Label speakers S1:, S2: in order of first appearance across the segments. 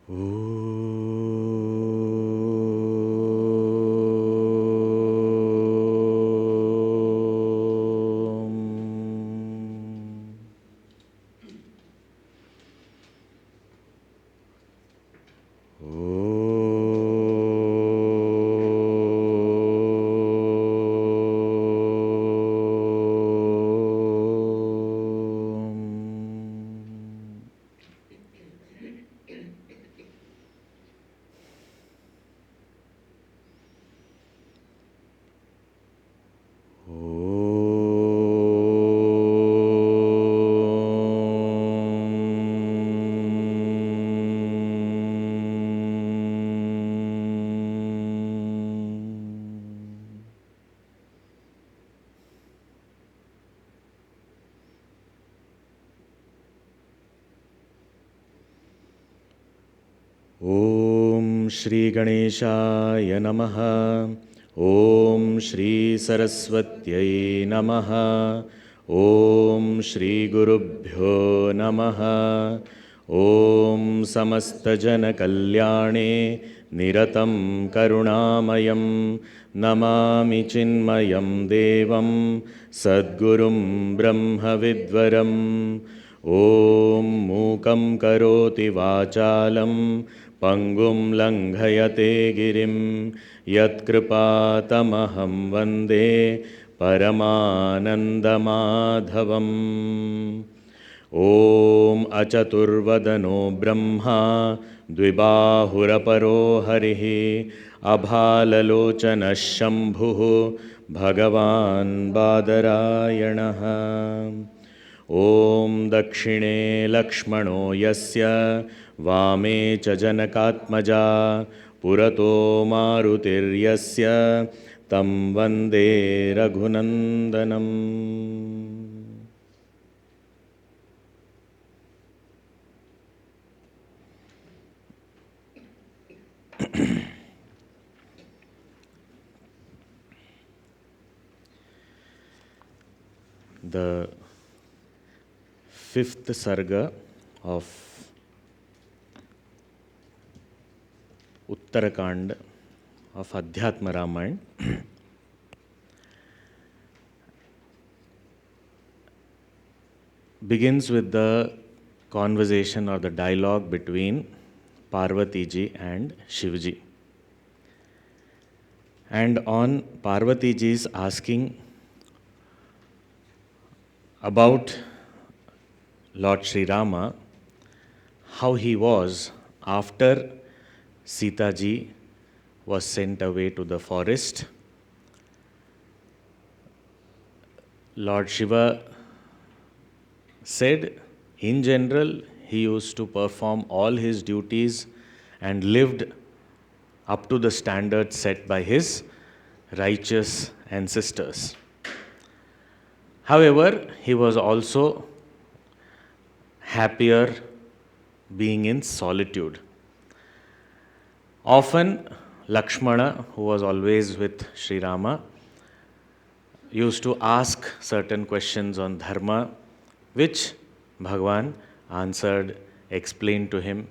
S1: Om Shri Ganeshaya Namaha. Om Shri Saraswatyai Namaha. Om Shri Gurubhyo Namaha. Om Samasta Jana Kalyane Niratam Karunamayam Namami Chinmayam Devam Sadgurum Brahma Vidvaram. Om Mukam Karoti Vachalam Pangum Langhayate Girim Yatkripatamaham Vande Paramanandamadhavam. Om Achaturvadano Brahma Dvibahuraparo Harihi Abhalalochana Shambhu Bhagavan Badarayanaha. Om Dakshine Lakshmano Yasya Vame Cha Janakatmaja Purato Marutir Yasya Tam Vande Raghunandanam. The fifth sarga of Uttara Kanda of Adhyatma Ramayana begins with the conversation or the dialogue between Parvati ji and Shivji. And on Parvati ji's asking about Lord Shri Rama, how he was after Sita ji was sent away to the forest. Lord Shiva said, in general, he used to perform all his duties and lived up to the standards set by his righteous ancestors. However, he was also happier being in solitude. Often, Lakshmana, who was always with Shri Rama, used to ask certain questions on dharma, which Bhagavan answered, explained to him.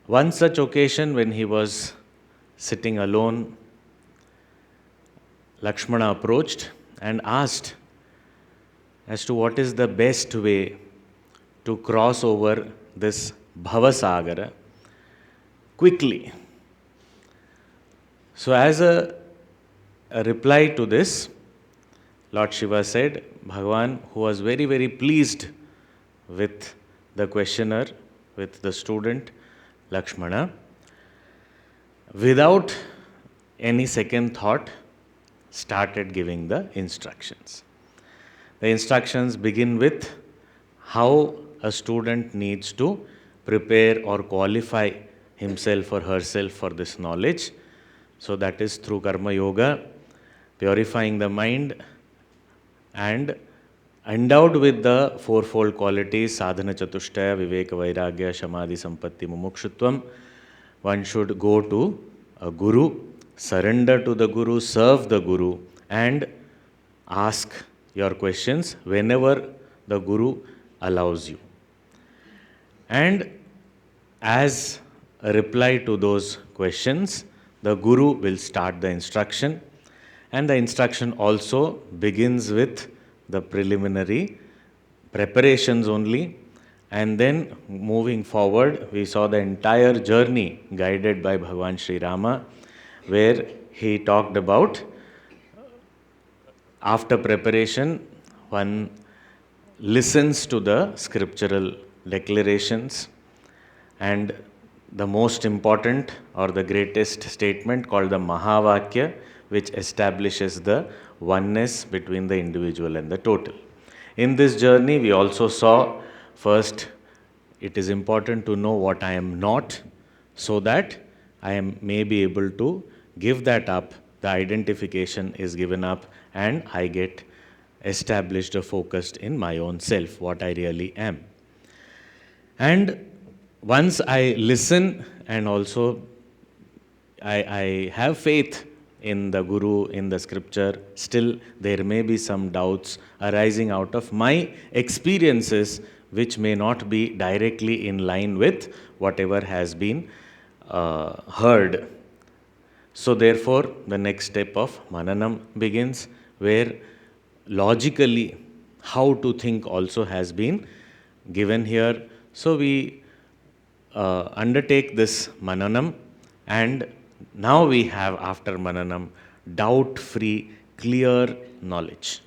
S1: One such occasion when he was sitting alone, Lakshmana approached and asked as to what is the best way to cross over this Bhavasagara quickly. So as a reply to this, Lord Shiva said, Bhagavan, who was very, very pleased with the questioner, with the student, Lakshmana, without any second thought, started giving the instructions. The instructions begin with how a student needs to prepare or qualify himself or herself for this knowledge. So that is through Karma Yoga, purifying the mind and endowed with the fourfold qualities, sadhana chatushtaya, viveka vairagya, samadhi sampatti mumukshutvam. One should go to a guru, surrender to the guru, serve the guru, and ask your questions whenever the guru allows you. And as a reply to those questions, the Guru will start the instruction, and the instruction also begins with the preliminary preparations only, and then moving forward, we saw the entire journey guided by Bhagavan Shri Rama, where he talked about after preparation, one listens to the scriptural declarations, and the most important or the greatest statement called the Mahavakya, which establishes the oneness between the individual and the total. In this journey, we also saw first, it is important to know what I am not, so that I may be able to give that up, the identification is given up, and I get established or focused in my own self, what I really am. And once I listen and also I have faith in the Guru, in the scripture, still there may be some doubts arising out of my experiences which may not be directly in line with whatever has been heard. So therefore, the next step of Mananam begins, where logically how to think also has been given here. So we undertake this Mananam, and now we have, after Mananam, doubt-free, clear knowledge.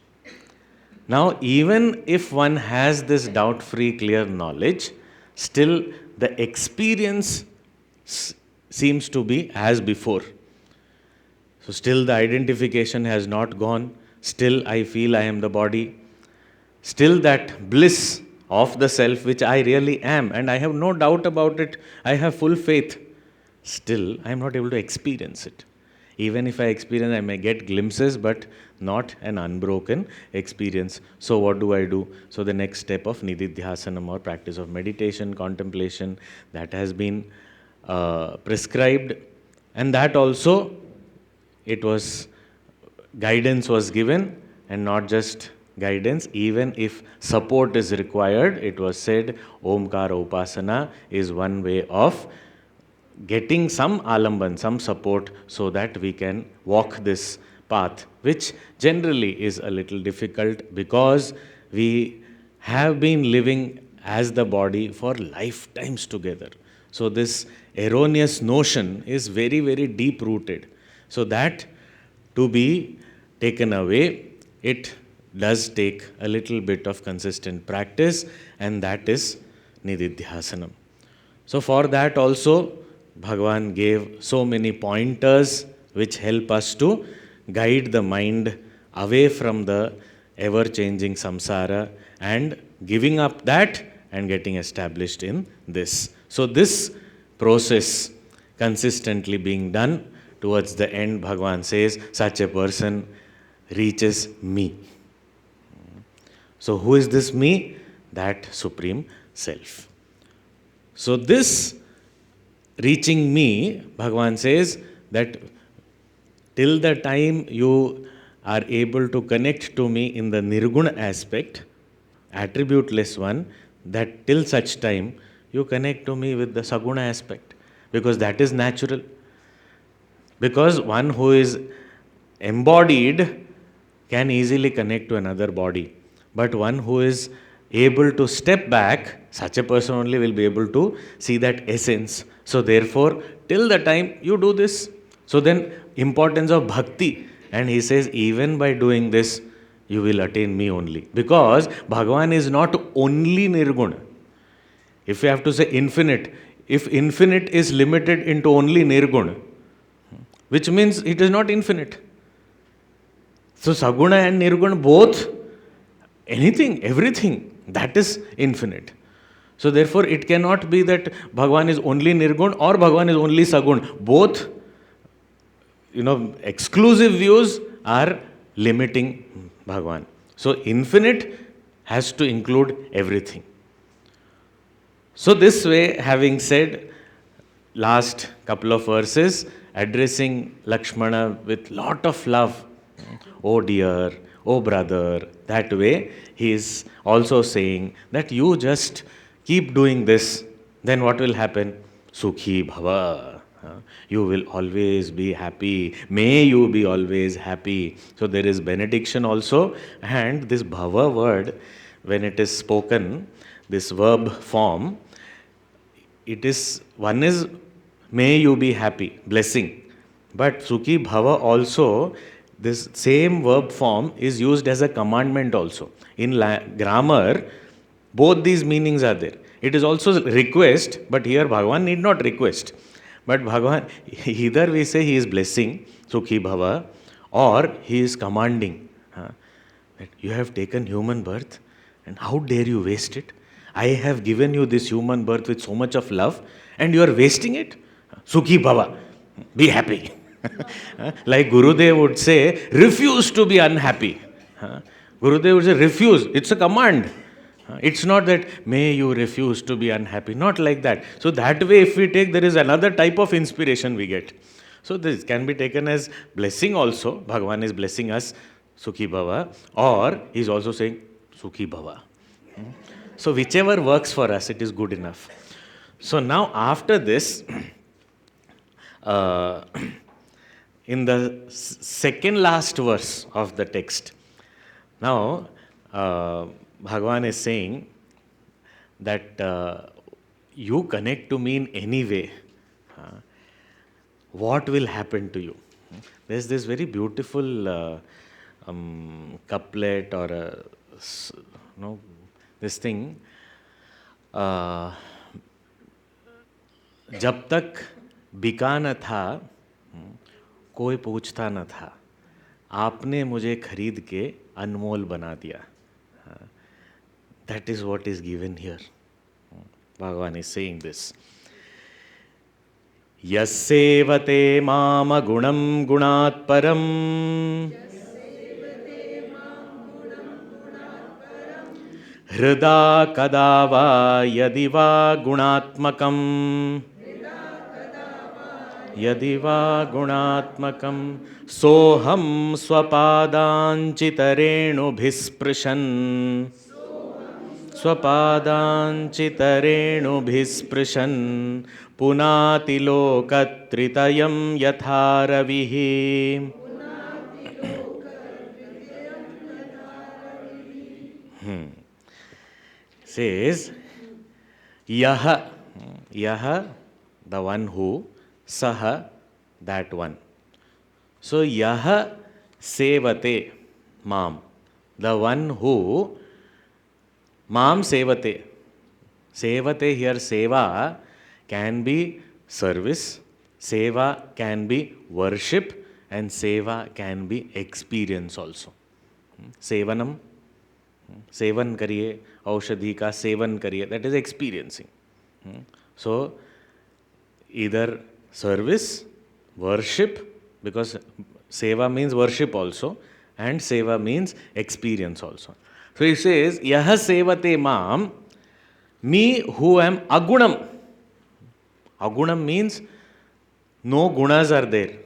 S1: Now, even if one has this doubt-free, clear knowledge, still the experience seems to be as before. So still the identification has not gone, still I feel I am the body, still that bliss of the self which I really am, and I have no doubt about it, I have full faith, still I am not able to experience it. Even if I experience, I may get glimpses, but not an unbroken experience. So what do? So the next step of Nididhyasanam, or practice of meditation, contemplation, that has been prescribed, and that also guidance was given, and not just guidance, even if support is required, it was said Omkara Upasana is one way of getting some alamban, some support, so that we can walk this path, which generally is a little difficult because we have been living as the body for lifetimes together. So this erroneous notion is very, very deep rooted. So that to be taken away, it does take a little bit of consistent practice, and that is Nididhyasanam. So for that also, Bhagavan gave so many pointers which help us to guide the mind away from the ever-changing samsara and giving up that and getting established in this. So this process consistently being done, towards the end, Bhagavan says, such a person reaches me. So who is this me? That Supreme Self. So this reaching me, Bhagavan says that till the time you are able to connect to me in the Nirguna aspect, attributeless one, that till such time you connect to me with the Saguna aspect, because that is natural. Because one who is embodied can easily connect to another body. But one who is able to step back, such a person only will be able to see that essence. So therefore, till the time you do this. So then, importance of bhakti. And he says, even by doing this, you will attain me only. Because Bhagavan is not only Nirguna. If you have to say infinite, if infinite is limited into only Nirguna, which means it is not infinite. So Saguna and Nirguna both, anything, everything, that is infinite. So therefore it cannot be that Bhagavan is only Nirguna or Bhagavan is only Saguna. Both, exclusive views are limiting Bhagavan. So infinite has to include everything. So this way, having said, last couple of verses, addressing Lakshmana with lot of love. Oh dear, oh brother, that way he is also saying that you just keep doing this, then what will happen? Sukhi bhava. You will always be happy. May you be always happy. So there is benediction also. And this bhava word, when it is spoken, this verb form, it is, one is may you be happy, blessing. But Sukhi Bhava also, this same verb form is used as a commandment also. In grammar, both these meanings are there. It is also request, but here Bhagavan need not request. But Bhagavan, either we say he is blessing, Sukhi Bhava, or he is commanding. That you have taken human birth, and how dare you waste it? I have given you this human birth with so much of love, and you are wasting it? Sukhi Bhava, be happy. Like Gurudev would say, refuse to be unhappy. Gurudev would say, refuse. It's a command. It's not that, may you refuse to be unhappy. Not like that. So that way, if we take, there is another type of inspiration we get. So this can be taken as blessing also. Bhagavan is blessing us, Sukhi Bhava. Or he is also saying, Sukhi Bhava. So whichever works for us, it is good enough. So now after this, in the second last verse of the text, now Bhagavan is saying that you connect to me in any way, what will happen to you? There's this very beautiful couplet or this thing. जब तक बिका न था कोई पूछता न था, आपने मुझे खरीद के अनमोल बना दिया. That is what is given here. Bhagavan is saying this. Yassevate mama gunam gunat param hrida kadava yadiva gunatmakam yadiva gunatmakam soham swapadanchitarenubhisprashan स्वपादांचितरेणुभिस्पृशन् पुनातिलोकत्रितयं यथा रविः. Says Yaha, Yaha, the one who, Saha, that one. So Yaha Sevate Mam, the one who Mam Sevate. Sevate here, Seva can be service, Seva can be worship, and Seva can be experience also. Sevanam, Sevan kariye, Aushadhi ka Sevan kariye, that is experiencing. So, either service, worship, because Seva means worship also, and Seva means experience also. So he says, Yaha sevate mam, me who am agunam. Agunam means no gunas are there.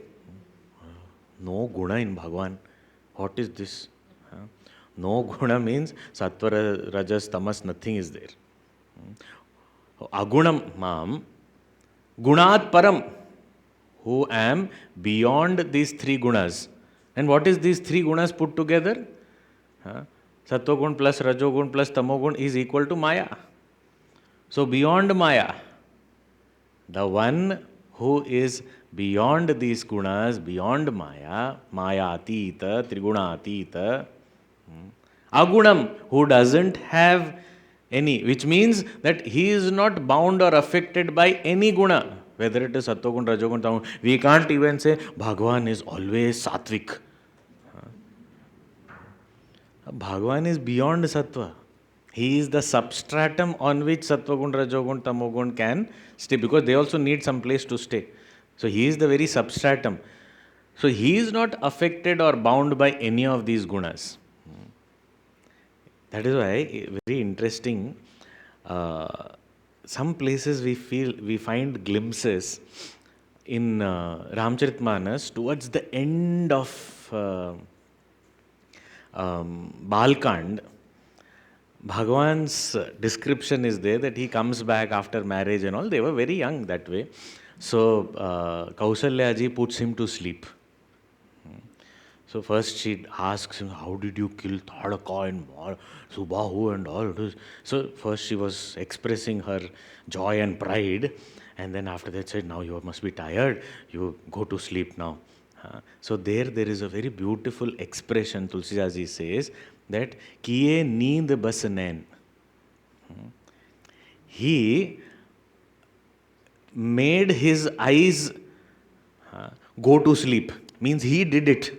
S1: No guna in Bhagavan. What is this? No guna means sattva, rajas, tamas, nothing is there. Agunam mam, gunat param, who am beyond these three gunas. And what is these three gunas put together? Sattvagun plus Rajogun plus Tamogun is equal to Maya. So beyond Maya, the one who is beyond these gunas, beyond Maya, Maya Atita, Triguna Atita, Agunam, who doesn't have any, which means that he is not bound or affected by any guna, whether it is Sattvagun, Rajogun, Tamogun. We can't even say Bhagavan is always Sattvic. Bhagavan is beyond sattva. He is the substratum on which sattva-gun, rajogun, tamogun can stay, because they also need some place to stay. So he is the very substratum. So he is not affected or bound by any of these gunas. That is why, very interesting, some places we find glimpses in Ramcharitmanas towards the end of Balkand, Bhagwan's description is there that he comes back after marriage and all. They were very young that way. So Kausalya ji puts him to sleep. So first she asks him, how did you kill Tadaka and Subahu and all this? So first she was expressing her joy and pride, and then after that said, now you must be tired, you go to sleep now. So there is a very beautiful expression, Tulsidas ji says, that kiye neend bas nain. He made his eyes go to sleep. Means he did it.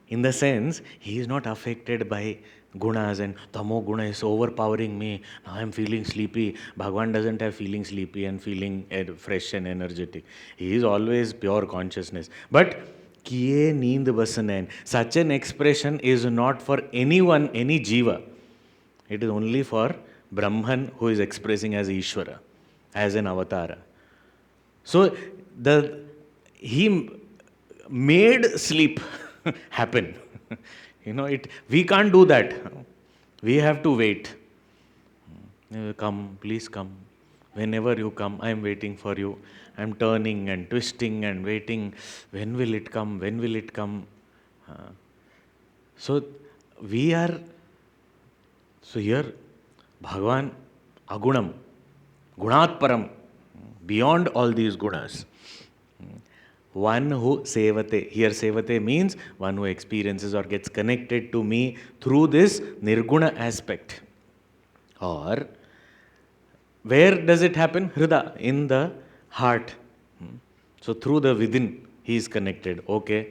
S1: In the sense, he is not affected by gunas and tamo guna is overpowering me. Now I am feeling sleepy. Bhagwan doesn't have feeling sleepy and feeling fresh and energetic. He is always pure consciousness. But kiye neend basanain. Such an expression is not for anyone, any jiva. It is only for Brahman who is expressing as Ishvara, as an avatara. So he made sleep happen. We can't do that. We have to wait. Come, please come. Whenever you come, I am waiting for you. I am turning and twisting and waiting. When will it come? When will it come? So here, Bhagavan agunam, gunatparam, beyond all these gunas. One who sevate. Here sevate means one who experiences or gets connected to me through this nirguna aspect. Or where does it happen? Hrida, in the heart. So through the within he is connected. Okay.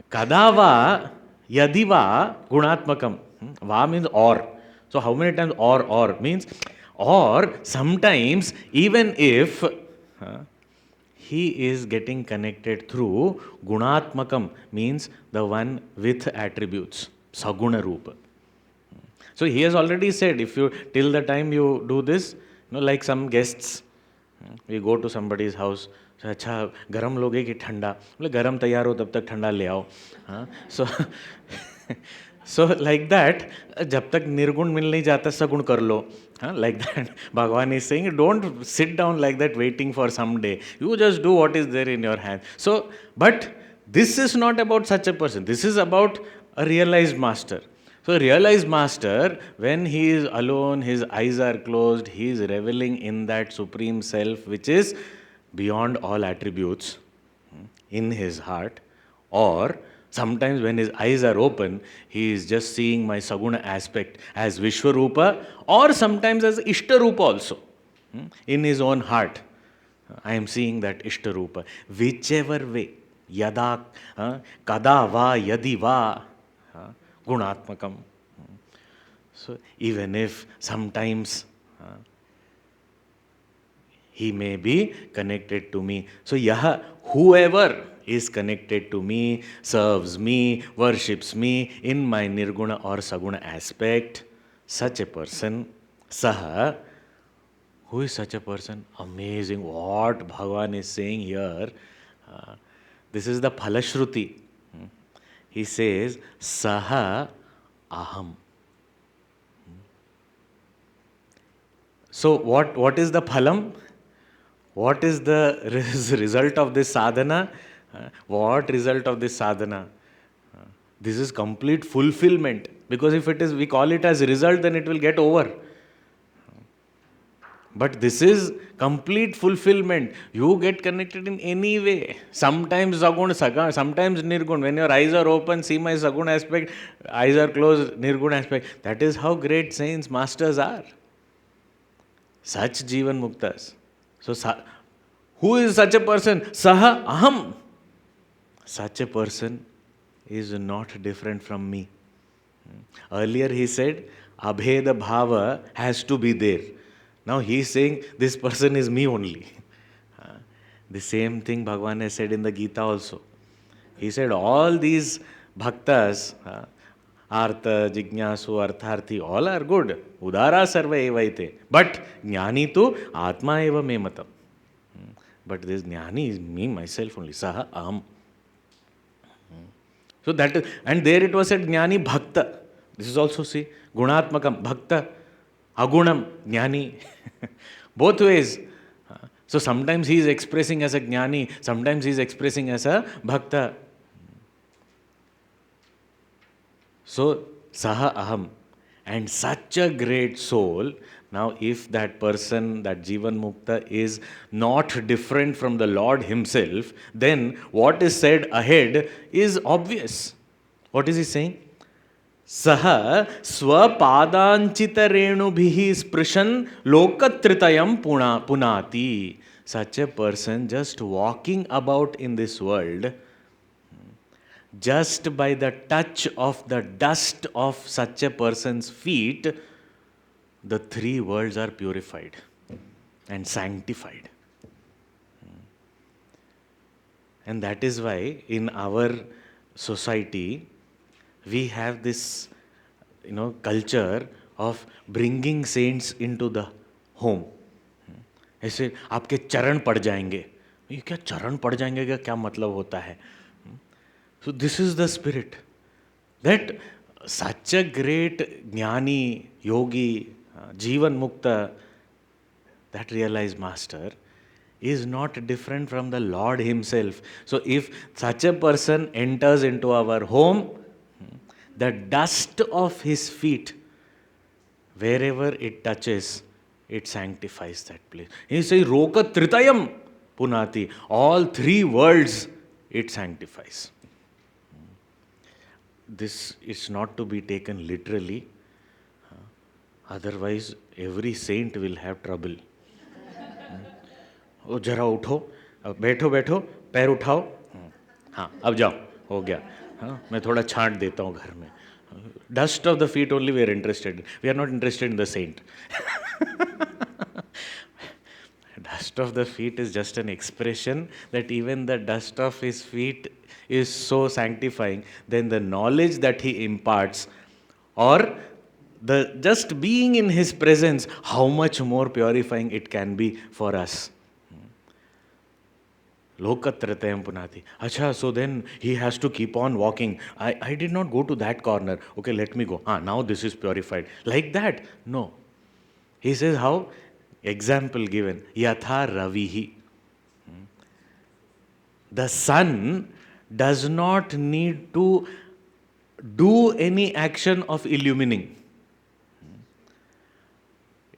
S1: Kadava yadiva gunatmakam. Va means or. So how many times or means? Or sometimes even if he is getting connected through gunatmakam, means the one with attributes, saguna rupa. So he has already said, if you till the time you do this, like some guests, we go to somebody's house, अच्छा गरम लोगे कि ठंडा, बोले गरम तैयार हो तब तक ठंडा ले आओ. So like that, जब तक निर्गुण मिल नहीं जाता सगुण कर लो. Like that, Bhagavan is saying, don't sit down like that waiting for some day. You just do what is there in your hand. So, but this is not about such a person. This is about a realized master. So, realized master, when he is alone, his eyes are closed, he is reveling in that supreme self which is beyond all attributes in his heart. Or sometimes when his eyes are open, he is just seeing my saguna aspect as Vishwarupa, or sometimes as Ishtarupa also. In his own heart, I am seeing that Ishtarupa. Whichever way, yada, kada va, yadi va, gunatmakam. So even if sometimes he may be connected to me. So yaha, whoever is connected to me, serves me, worships me in my nirguna or saguna aspect, such a person, saha, who is such a person? Amazing what Bhagavan is saying here. This is the Phalashruti. He says, saha aham. So what is the phalam? What is the result of this sadhana? What result of this sadhana? This is complete fulfillment. Because if it is, we call it as result, then it will get over. But this is complete fulfillment. You get connected in any way. Sometimes saguna, sometimes nirgun. When your eyes are open, see my saguna aspect. Eyes are closed, nirgun aspect. That is how great saints, masters are. Such Jivan Muktas. So, who is such a person? Saha aham. Such a person is not different from me. Earlier he said, Abheda Bhava has to be there. Now he is saying, this person is me only. The same thing Bhagavan has said in the Gita also. He said, all these bhaktas, Artha, Jignasu, Artharthi, all are good. Udara sarva evaite. But Jnani tu Atma eva me matam. But this Jnani is me, myself only. Saha aham. So that is, and there it was said Jnani Bhakta. This is also, see, Gunatmakam, Bhakta, Agunam, Jnani. Both ways. So sometimes he is expressing as a Jnani, sometimes he is expressing as a Bhakta. So, Saha Aham. And such a great soul. Now, if that person, that Jivan Mukta, is not different from the Lord Himself, then what is said ahead is obvious. What is he saying? Saha swapadanchita renubhihi sprishan lokatritayam punati. Such a person just walking about in this world, just by the touch of the dust of such a person's feet, the three worlds are purified and sanctified. And that is why in our society, we have this, culture of bringing saints into the home. ऐसे आपके चरण पड़ जाएंगे. ये क्या चरण पड़ जाएंगे का क्या मतलब होता है? So this is the spirit, that such a great jnani, yogi, Jivan Mukta, that realized master is not different from the Lord Himself. So if such a person enters into our home, the dust of his feet, wherever it touches, it sanctifies that place. He says, Roka Tritayam Punati, all three worlds it sanctifies. This is not to be taken literally, otherwise every saint will have trouble. ओ जरा उठो, बैठो बैठो, पैर उठाओ, हाँ अब जाओ, हो गया, हाँ मैं थोड़ा छांट देता हूँ घर में. Dust of the feet only we are interested in. We are not interested in the saint. Dust of the feet is just an expression that even the dust of his feet is so sanctifying. Then the knowledge that he imparts, or the just being in his presence, how much more purifying it can be for us. Lokatratayam punati. Acha, so then he has to keep on walking. I did not go to that corner. Okay, let me go. Now this is purified. Like that? No. He says how? Example given. Yatha ravihi. The sun does not need to do any action of illumining.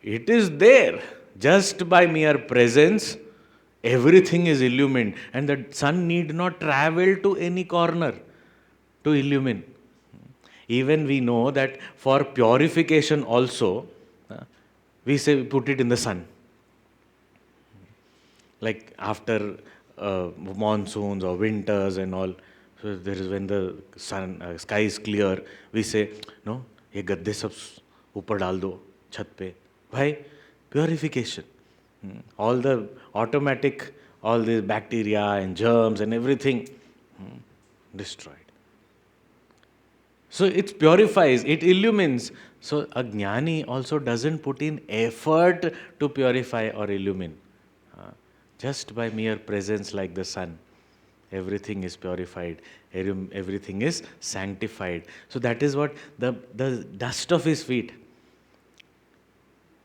S1: It is there. Just by mere presence, everything is illumined, and the sun need not travel to any corner to illumine. Even we know that for purification also, we say put it in the sun. Like after monsoons or winters and all, so there is when the sky is clear, we say, no, ye gadde sab upar dal do chhat pe. Why? Purification. All the automatic, all the bacteria and germs and everything destroyed. So it purifies, it illumines. So a jnani also doesn't put in effort to purify or illumine. Just by mere presence like the sun, everything is purified, everything is sanctified. So that is what the dust of his feet.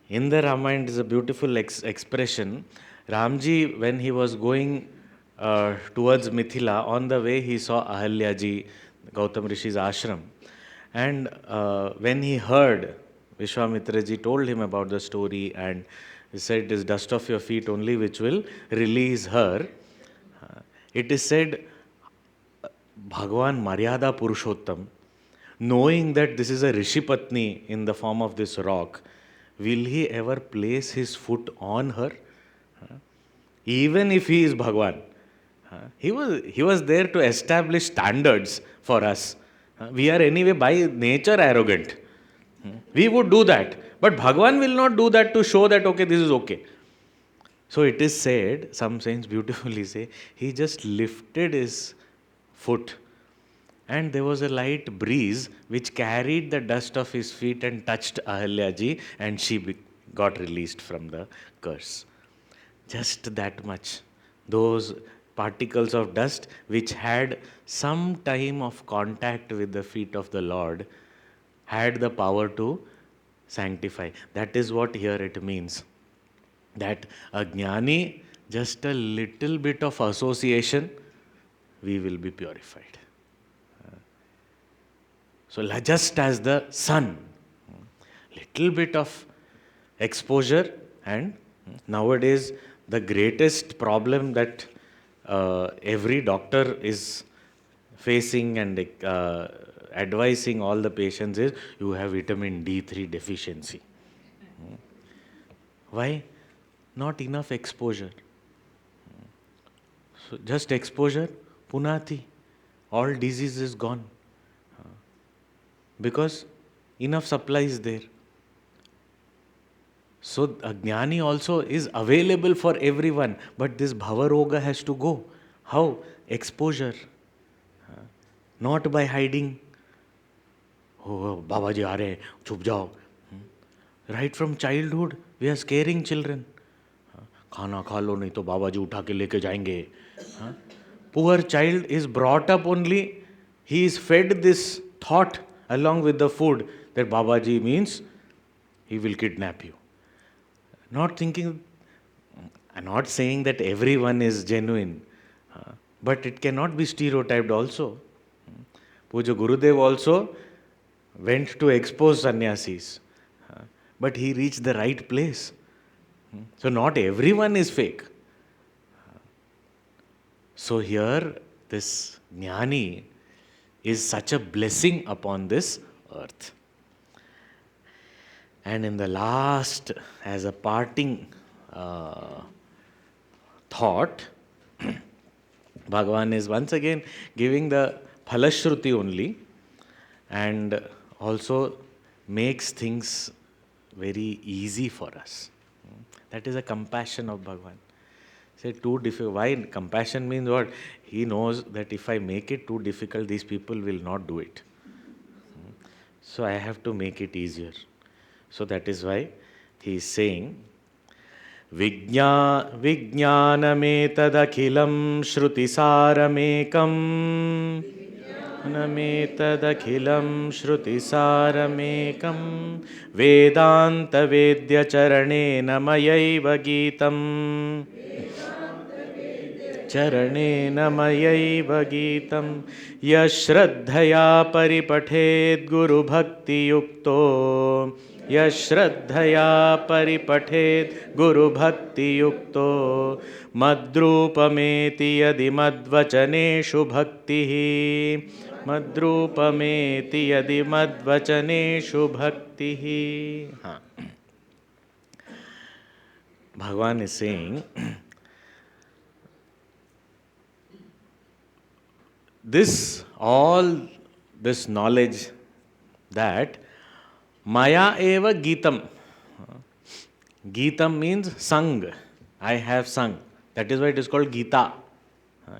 S1: In the Ramayana, it is a beautiful expression. Ramji, when he was going towards Mithila, on the way he saw Ahalyaji, Gautam Rishi's ashram. And when he heard, Vishwamitraji told him about the story, and he said, it is dust of your feet only which will release her. It is said, Bhagavan Maryada Purushottam, knowing that this is a Rishi Patni in the form of this rock, will he ever place his foot on her? Even if he is Bhagavan. He was there to establish standards for us. We are anyway by nature arrogant. We would do that. But Bhagavan will not do that to show that, okay, this is okay. So it is said, some saints beautifully say, he just lifted his foot and there was a light breeze which carried the dust of his feet and touched Ahalyaji, and she got released from the curse. Just that much. Those particles of dust which had some time of contact with the feet of the Lord had the power to sanctify. That is what here it means. That a jnani, just a little bit of association, we will be purified. So just as the sun, little bit of exposure, and nowadays the greatest problem that every doctor is facing and advising all the patients is, you have vitamin D3 deficiency. Why? Not enough exposure. So just exposure, punati, all disease is gone. Because enough supply is there. So a jnani also is available for everyone, but this bhava roga has to go. How? Exposure. Not by hiding. Oh, Baba ji aa rahe hain, chup jao. Right from childhood, we are scaring children. Khana kha lo, nahi to Baba ji utha ke leke jayenge. Poor child is brought up only, he is fed this thought along with the food that Baba ji means he will kidnap you. Not thinking, I'm not saying that everyone is genuine, but it cannot be stereotyped also. Puja Gurudev also went to expose sannyasis, but he reached the right place. So not everyone is fake. So here, this jnani is such a blessing upon this earth. And in the last, as a parting thought, Bhagavan is once again giving the phalashruti only, and also makes things very easy for us. That is a compassion of Bhagavan. Say too difficult. Why? Compassion means what? He knows that if I make it too difficult, these people will not do it. So I have to make it easier. So that is why he is saying, Vijnanametadakhilam shrutisaramekam Nametadakhilam shrutisaramekam Vedanta vedya charanena mayaiva geetam Charanena mayaiva geetam Yashraddhaya paripathed guru bhakti yukto Yashraddhaya paripathed guru bhakti yukto Madrupameti yadi madvachaneshu bhaktihi Madrupameti yadi madvachaneshu bhaktihi. Bhagavan is saying, all this knowledge that Maya eva Geetam. Geetam means sung. I have sung. That is why it is called Geeta.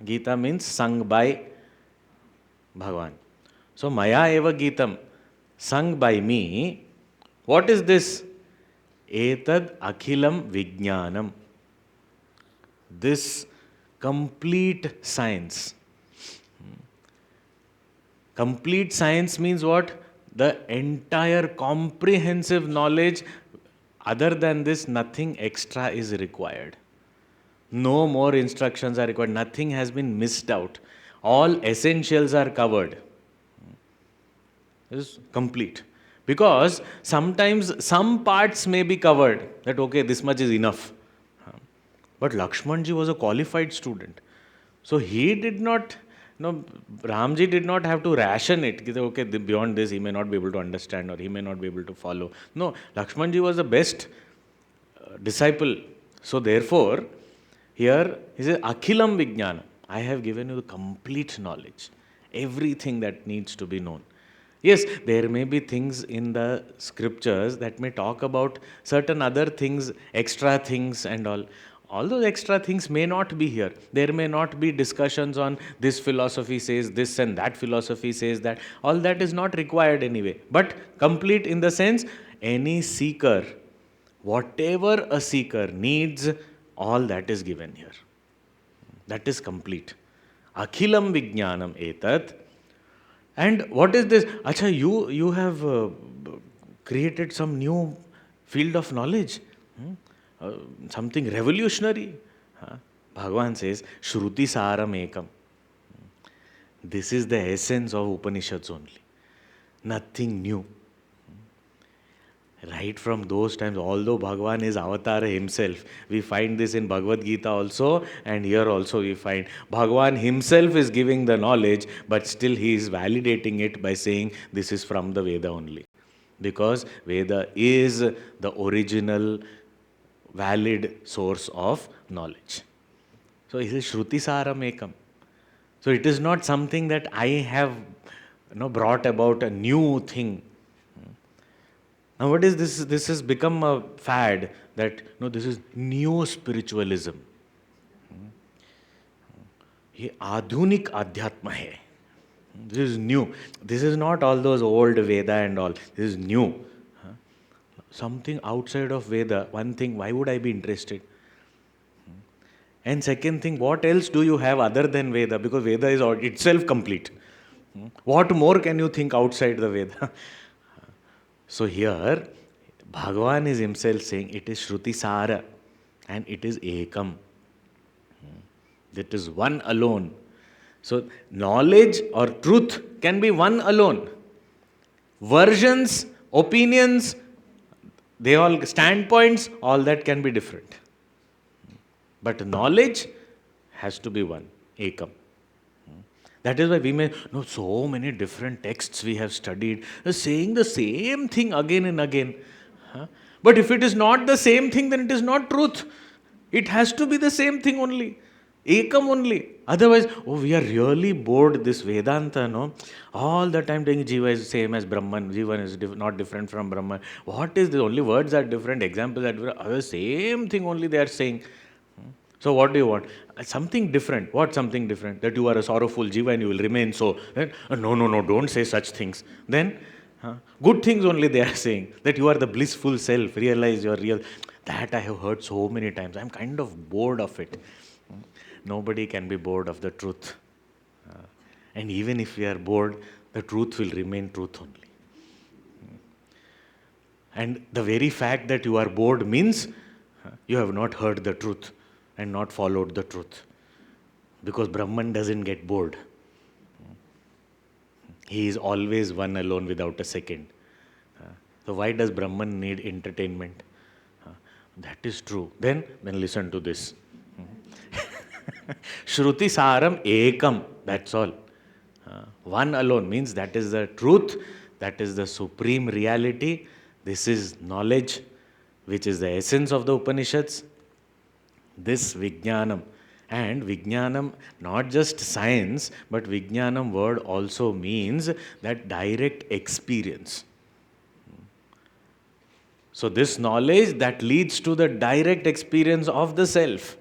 S1: Geeta means sung by Bhagavan. So Maya eva Geetam, sung by me. What is this? Etad akhilam vijnanam. This complete science. Complete science means what? The entire comprehensive knowledge. Other than this, nothing extra is required. No more instructions are required. Nothing has been missed out. All essentials are covered. This is complete. Because sometimes some parts may be covered. That okay, this much is enough. But Lakshmanji was a qualified student. So he did not... No, Ramji did not have to ration it. Okay, beyond this he may not be able to understand or he may not be able to follow. No, Lakshmanji was the best disciple. So therefore, here he says, Akhilam Vijnana. I have given you the complete knowledge. Everything that needs to be known. Yes, there may be things in the scriptures that may talk about certain other things, extra things and all. All those extra things may not be here. There may not be discussions on this philosophy says this and that philosophy says that. All that is not required anyway. But complete in the sense, any seeker, whatever a seeker needs, all that is given here. That is complete. Akhilam Vijnanam Etat. And what is this? Acha, you have created some new field of knowledge, hmm? uh, something revolutionary. Huh? Bhagavan says, Shruti Saram Ekam. This is the essence of Upanishads only. Nothing new. Right from those times, although Bhagavan is avatar himself, we find this in Bhagavad Gita also, and here also we find Bhagavan himself is giving the knowledge, but still he is validating it by saying this is from the Veda only. Because Veda is the original valid source of knowledge. So he says Shruti Saram Ekam. So it is not something that I have brought about a new thing. Now what is this? This has become a fad that this is new spiritualism. ये आधुनिक अध्यात्म है. This is new. This is not all those old Veda and all. This is new. Something outside of Veda. One thing, why would I be interested? And second thing, what else do you have other than Veda? Because Veda is itself complete. What more can you think outside the Veda? So here, Bhagavan is himself saying it is Shruti Sara and it is Ekam. That is one alone. So knowledge or truth can be one alone. Versions, opinions, they all standpoints, all that can be different. But knowledge has to be one, Ekam. That is why we may know so many different texts we have studied, saying the same thing again and again. But if it is not the same thing, then it is not truth. It has to be the same thing only. Ekam only. Otherwise, we are really bored this Vedanta, no? All the time saying Jiva is same as Brahman, Jiva is not different from Brahman. What is this? Only words are different, examples are different. The same thing only they are saying. So what do you want? Something different. What something different? That you are a sorrowful Jiva and you will remain so. Then, no, don't say such things. Then, good things only they are saying. That you are the blissful self, realize you are real. That I have heard so many times. I am kind of bored of it. Nobody can be bored of the truth. And even if we are bored, the truth will remain truth only. And the very fact that you are bored means you have not heard the truth and not followed the truth. Because Brahman doesn't get bored. He is always one alone without a second. So why does Brahman need entertainment? That is true. Then listen to this. Shruti Saram Ekam. That's all. One alone means that is the truth. That is the supreme reality. This is knowledge, which is the essence of the Upanishads. This Vijnanam. And Vijnanam, not just science, but Vijnanam word also means that direct experience. So this knowledge that leads to the direct experience of the self.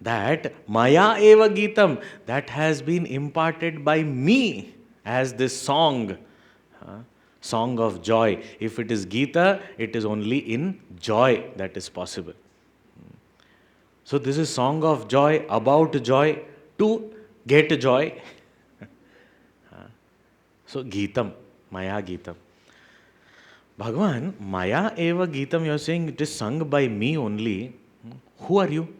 S1: That Maya Eva Geetam, that has been imparted by me as this song. Song of joy. If it is Gita, it is only in joy that is possible. So this is song of joy, about joy, to get joy. So Geetam, Maya Geetam. Bhagavan, Maya Eva Geetam, you are saying it is sung by me only. Who are you?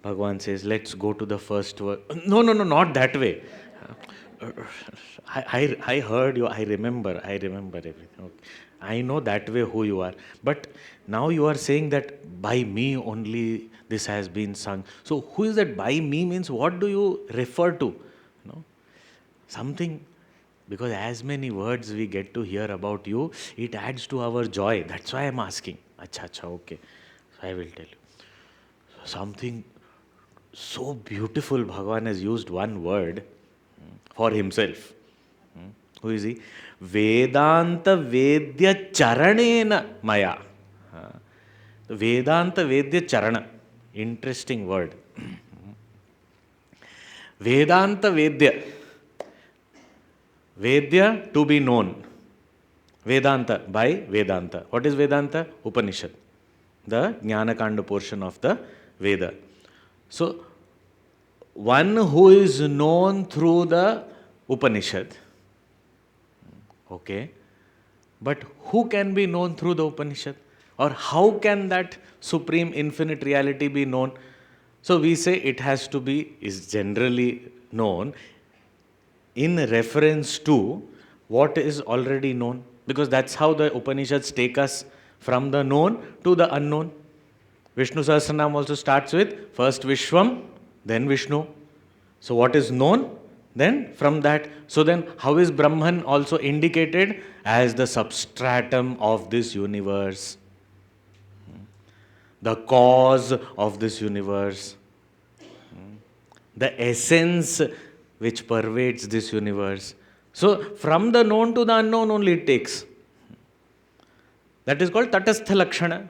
S1: Bhagavan says, let's go to the first word. No, not that way. I heard you, I remember everything. Okay. I know that way who you are. But now you are saying that by me only this has been sung. So who is that by me means what do you refer to? Something, because as many words we get to hear about you, it adds to our joy. That's why I am asking. Acha, okay. So I will tell you. So something so beautiful, Bhagavan has used one word for himself. Who is he? Vedanta Vedya Charanena Maya. Vedanta Vedya Charana. Interesting word. Vedanta Vedya. Vedya, to be known. Vedanta, by Vedanta. What is Vedanta? Upanishad. The Jnana Kanda portion of the Veda. So, one who is known through the Upanishad. Okay. But who can be known through the Upanishad? Or how can that supreme infinite reality be known? So we say it has to be, is generally known in reference to what is already known. Because that's how the Upanishads take us from the known to the unknown. Vishnu Sahasranam also starts with first Vishwam, then Vishnu. So what is known? Then from that. So then how is Brahman also indicated? As the substratum of this universe. The cause of this universe. The essence which pervades this universe. So from the known to the unknown only it takes. That is called Tatastha Lakshana.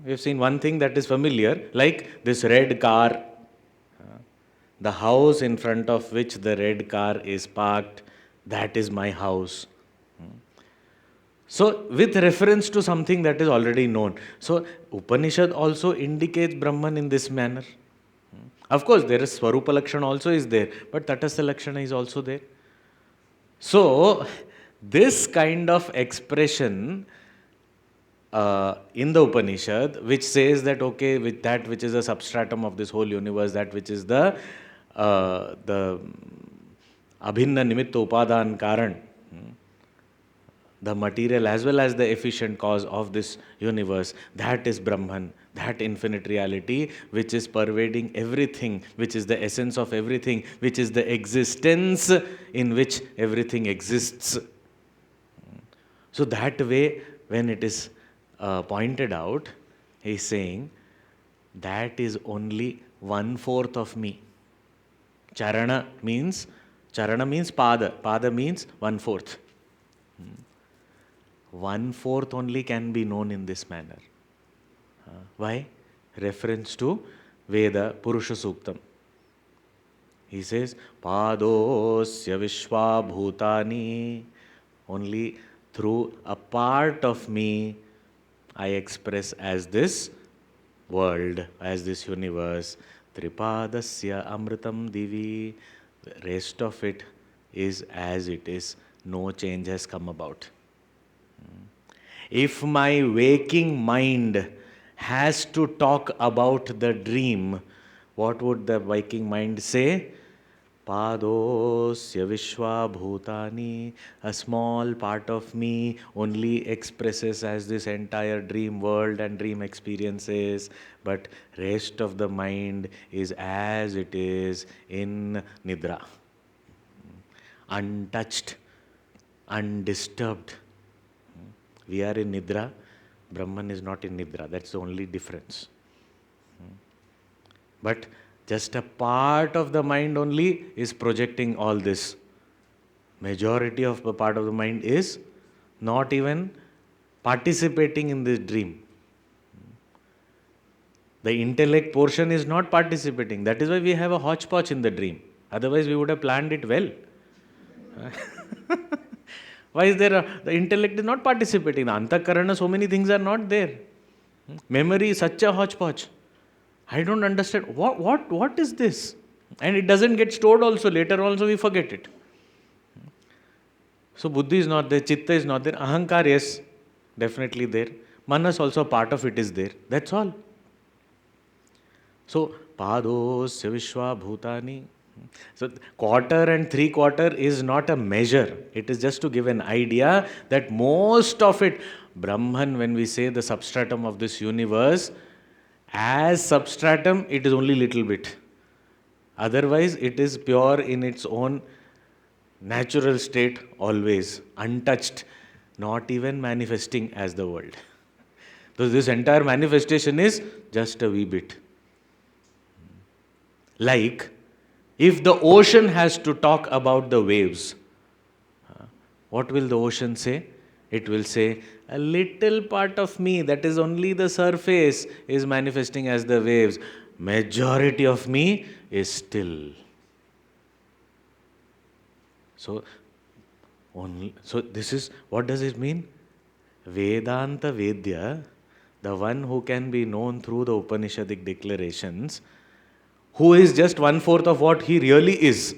S1: We have seen one thing that is familiar, like this red car. The house in front of which the red car is parked, that is my house. So, with reference to something that is already known. So, Upanishad also indicates Brahman in this manner. Of course, there is Swarupa Lakshana also is there, but Tatastha Lakshana is also there. So, this kind of expression in the Upanishad, which says that, okay, with that which is the substratum of this whole universe, that which is the abhinna nimitta upadan karan, the material as well as the efficient cause of this universe, that is Brahman, that infinite reality which is pervading everything, which is the essence of everything, which is the existence in which everything exists. So that way, when it is pointed out, he is saying, that is only 1/4 of me. Charana means pada. Pada means 1/4. 1/4 only can be known in this manner. Why? Reference to Veda Purusha Suktam. He says, Padosya Vishwa Bhutani. Only through a part of me I express as this world, as this universe. Tripadasya Amritam Divi. The rest of it is as it is. No change has come about. If my waking mind has to talk about the dream, what would the waking mind say? Padosya Vishwa Bhutani. A small part of me only expresses as this entire dream world and dream experiences, but rest of the mind is as it is in Nidra. Untouched, undisturbed. We are in Nidra, Brahman is not in Nidra. That's the only difference. But just a part of the mind only is projecting all this. Majority of the part of the mind is not even participating in this dream. The intellect portion is not participating. That is why we have a hodgepodge in the dream. Otherwise, we would have planned it well. Why is there the intellect is not participating? The antakarana, so many things are not there. Memory is such a hodgepodge. I don't understand. What is this? And it doesn't get stored also. Later also we forget it. So buddhi is not there, chitta is not there. Ahankar, yes, definitely there. Manas also, part of it is there. That's all. So, padosya vishwa bhutani. So, 1/4 and 3/4 is not a measure. It is just to give an idea that most of it, Brahman, when we say the substratum of this universe, as substratum, it is only little bit. Otherwise, it is pure in its own natural state, always, untouched, not even manifesting as the world. So, this entire manifestation is just a wee bit. Like, if the ocean has to talk about the waves, what will the ocean say? It will say, a little part of me, that is only the surface, is manifesting as the waves. Majority of me is still. So this is, what does it mean? Vedanta Vedya, the one who can be known through the Upanishadic declarations, who is just one-fourth of what he really is.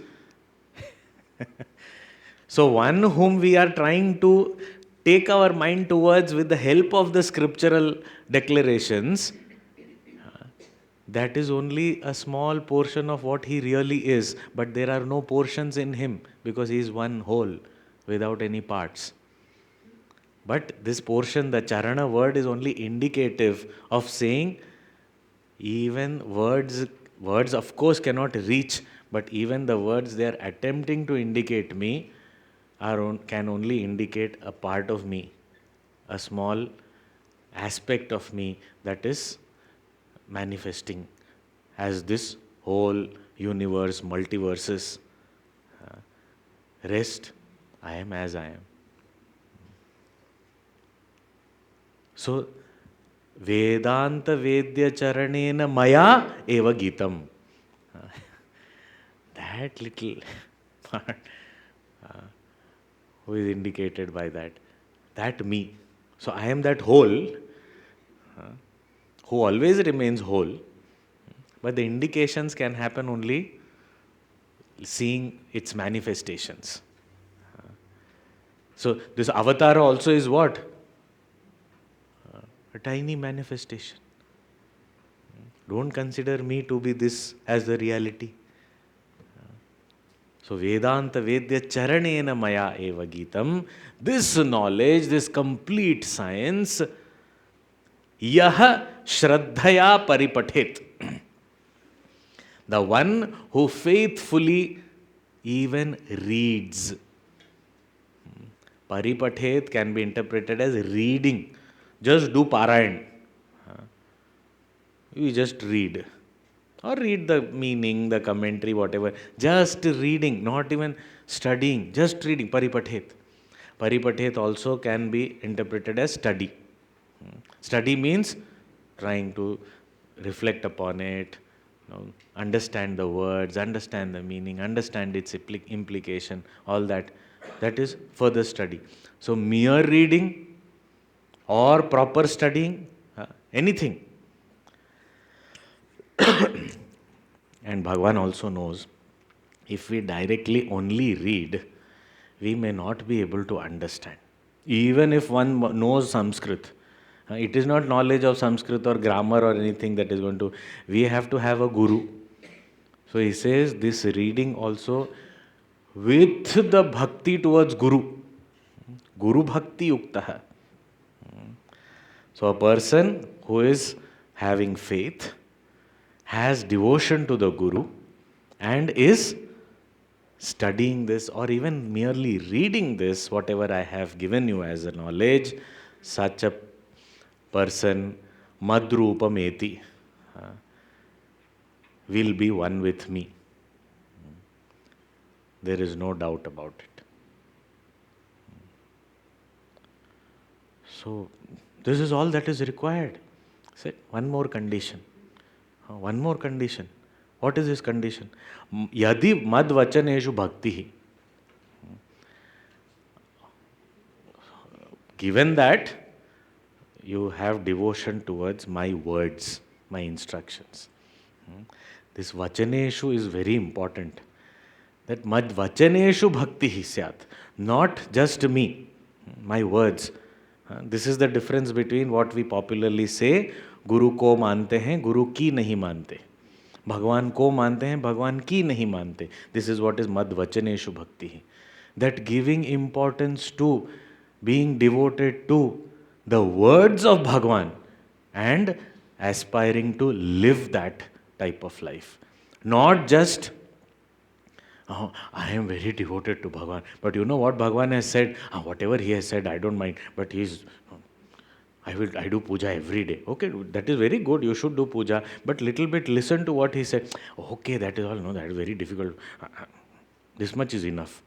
S1: So one whom we are trying to take our mind towards with the help of the scriptural declarations, that is only a small portion of what he really is, but there are no portions in him because he is one whole without any parts. But this portion, the charana word, is only indicative of saying even words of course cannot reach, but even the words they are attempting to indicate me can only indicate a part of me, a small aspect of me that is manifesting as this whole universe, multiverses. Rest, I am as I am. So, Vedanta Vedya Charanena Maya Eva Geetam. That little part, who is indicated by that? That me. So, I am that whole, who always remains whole, but the indications can happen only seeing its manifestations. So, this avatar also is what? A tiny manifestation. Don't consider me to be this as the reality. So, Vedanta Vedya Charanena Maya Eva Geetam. This knowledge, this complete science, Yaha Shraddhaya Paripathet. The one who faithfully even reads. Paripathet can be interpreted as reading. Just do Parayan. You just read. Or read the meaning, the commentary, whatever. Just reading, not even studying. Just reading. Paripathet. Paripathet also can be interpreted as study. Study means trying to reflect upon it, understand the words, understand the meaning, understand its implication, all that. That is further study. So mere reading or proper studying, anything. And Bhagavan also knows, if we directly only read, we may not be able to understand. Even if one knows Sanskrit, it is not knowledge of Sanskrit or grammar or anything that is going to, we have to have a guru. So he says this reading also with the bhakti towards Guru. Guru bhakti yuktaha. So a person who is having faith, has devotion to the Guru, and is studying this or even merely reading this, whatever I have given you as a knowledge, such a person, madrupameti, will be one with me. There is no doubt about it. So, this is all that is required. Say, one more condition. One more condition. What is this condition? Yadi mad vachaneshu bhakti. Given that you have devotion towards my words, my instructions. This vachaneshu is very important. That mad vachaneshu bhakti syat. Not just me, my words. This is the difference between what we popularly say, Guru ko mante hain, Guru ki nahi mante. Bhagwan ko mante hain, Bhagwan ki nahi mante. This is what is mad vachaneshu bhakti. That giving importance to, being devoted to the words of Bhagwan and aspiring to live that type of life. Not just, oh, I am very devoted to Bhagwan. But you know what Bhagwan has said? Whatever he has said, I don't mind. But I do puja every day. Okay, that is very good. You should do puja. But little bit listen to what he said. Okay, that is all. No, that is very difficult. This much is enough.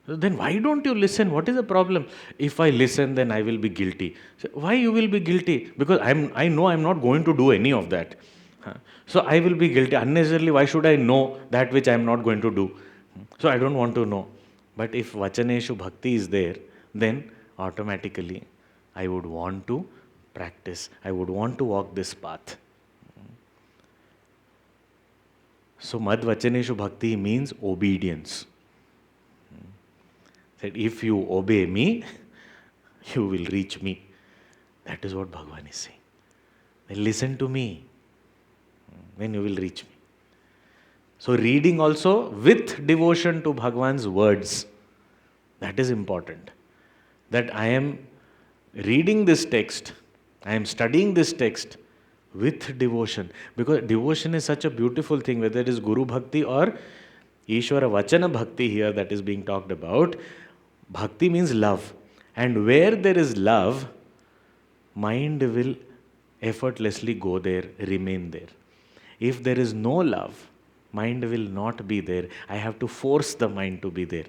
S1: Then why don't you listen? What is the problem? If I listen, then I will be guilty. So why you will be guilty? Because I know I'm not going to do any of that. So I will be guilty. Unnecessarily, why should I know that which I am not going to do? So I don't want to know. But if Vachaneshu Bhakti is there, then automatically I would want to practice. I would want to walk this path. So Mad Vachaneshu Bhakti means obedience. That if you obey me, you will reach me. That is what Bhagavan is saying. Then listen to me, then you will reach me. So reading also with devotion to Bhagavan's words. That is important. That I am reading this text, I am studying this text with devotion. Because devotion is such a beautiful thing, whether it is Guru Bhakti or Ishvara Vachana Bhakti here that is being talked about. Bhakti means love. And where there is love, mind will effortlessly go there, remain there. If there is no love, mind will not be there. I have to force the mind to be there.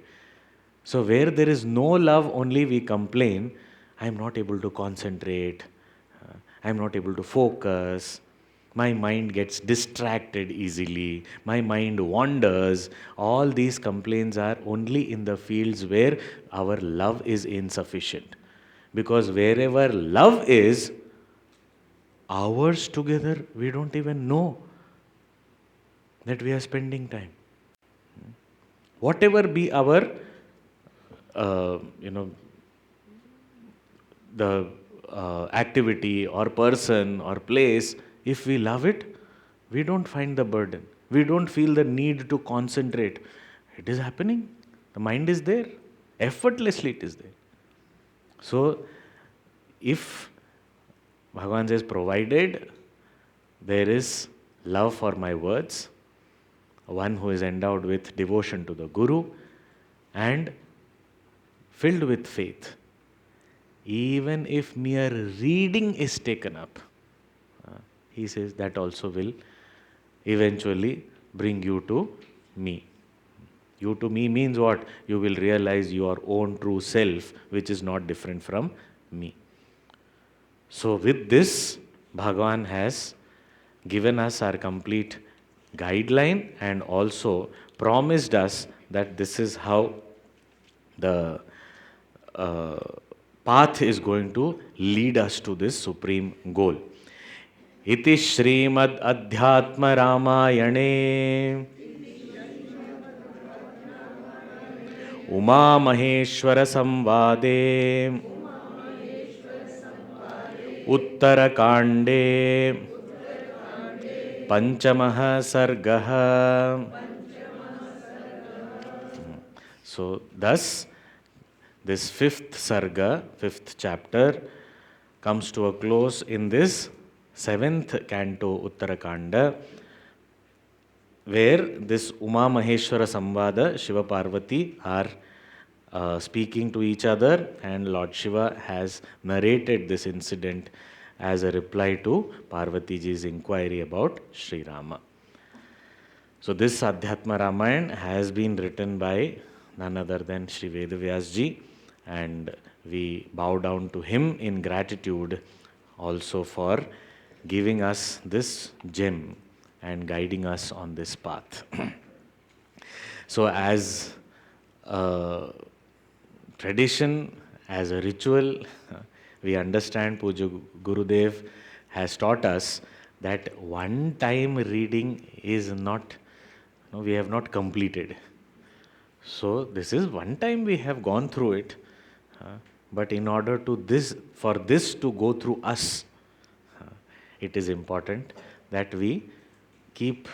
S1: So where there is no love, only we complain, I am not able to concentrate, I am not able to focus, my mind gets distracted easily, my mind wanders. All these complaints are only in the fields where our love is insufficient. Because wherever love is, hours together, we don't even know that we are spending time. Whatever be our, the activity or person or place, if we love it, we don't find the burden. We don't feel the need to concentrate. It is happening. The mind is there. Effortlessly it is there. So, if Bhagavan says, provided there is love for my words, one who is endowed with devotion to the Guru and filled with faith, even if mere reading is taken up, he says that also will eventually bring you to me. You to me means what? You will realize your own true self, which is not different from me. So with this, Bhagavan has given us our complete guideline and also promised us that this is how the path is going to lead us to this supreme goal. Iti Shrimad Adhyatma Ramayane Uma Maheshwara Samvade Uttara Kande Panchamaha Sargaha. So thus this fifth sarga, fifth chapter, comes to a close in this seventh canto Uttara Kanda, where this Uma Maheshwara Samvada, Shiva Parvati are speaking to each other, and Lord Shiva has narrated this incident as a reply to Parvati ji's inquiry about Shri Rama. So this Adhyatma Ramayana has been written by none other than Shri Vedavyas ji, and we bow down to him in gratitude also for giving us this gem and guiding us on this path. So as a tradition, as a ritual, we understand Puja Gurudev has taught us that one time reading is not, we have not completed. So this is one time we have gone through it, but in order to for this to go through us, it is important that we keep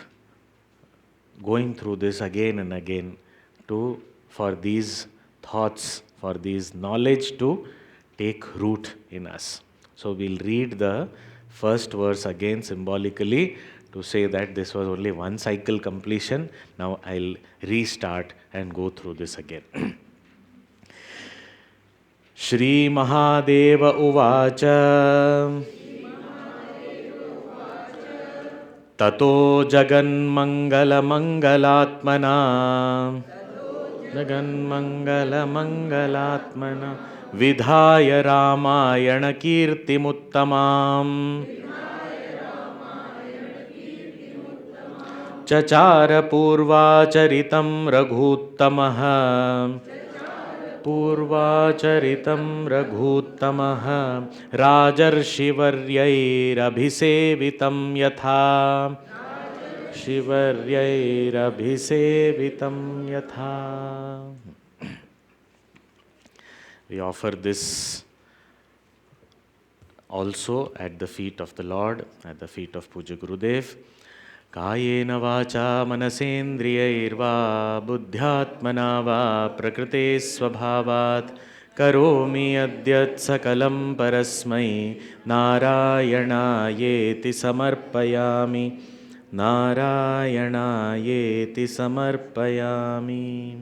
S1: going through this again and again for these thoughts, for these knowledge to take root in us. So we'll read the first verse again symbolically to say that this was only one cycle completion. Now I'll restart and go through this again. Shri Mahadeva Uvacha Tato Jaganmangala Mangalatmana Jaganmangala Mangalatmana Vidhaya Ramayana Kirtimuttamam Chachara Purvacharitam Raghuttamah Purvacharitam Raghuttamah Rajarshivaryairabhisevitam yatha पक्षिवर्यैरभिसेवितं यथा. We offer this also at the feet of the Lord, at the feet of Puja Gurudev. Kayena vacha manasendriyaiर्वा buddhyatmana va prakrite svabhavat karomi adyat sakalam parasmai narayanaayeti samarpayami narayanaayeti samarpayami.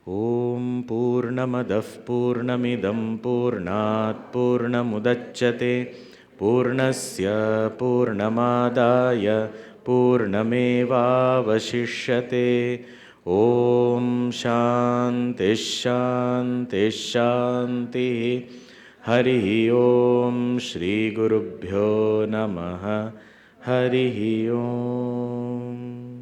S1: Om Purnamadah Purnamidam Purnat Purnamudachyate Purnasya Purnamadaya Purnamevavashishyate. Om Shanti Shanti Shanti. Hari Om Shri Gurubhyo Namaha. Hari Om.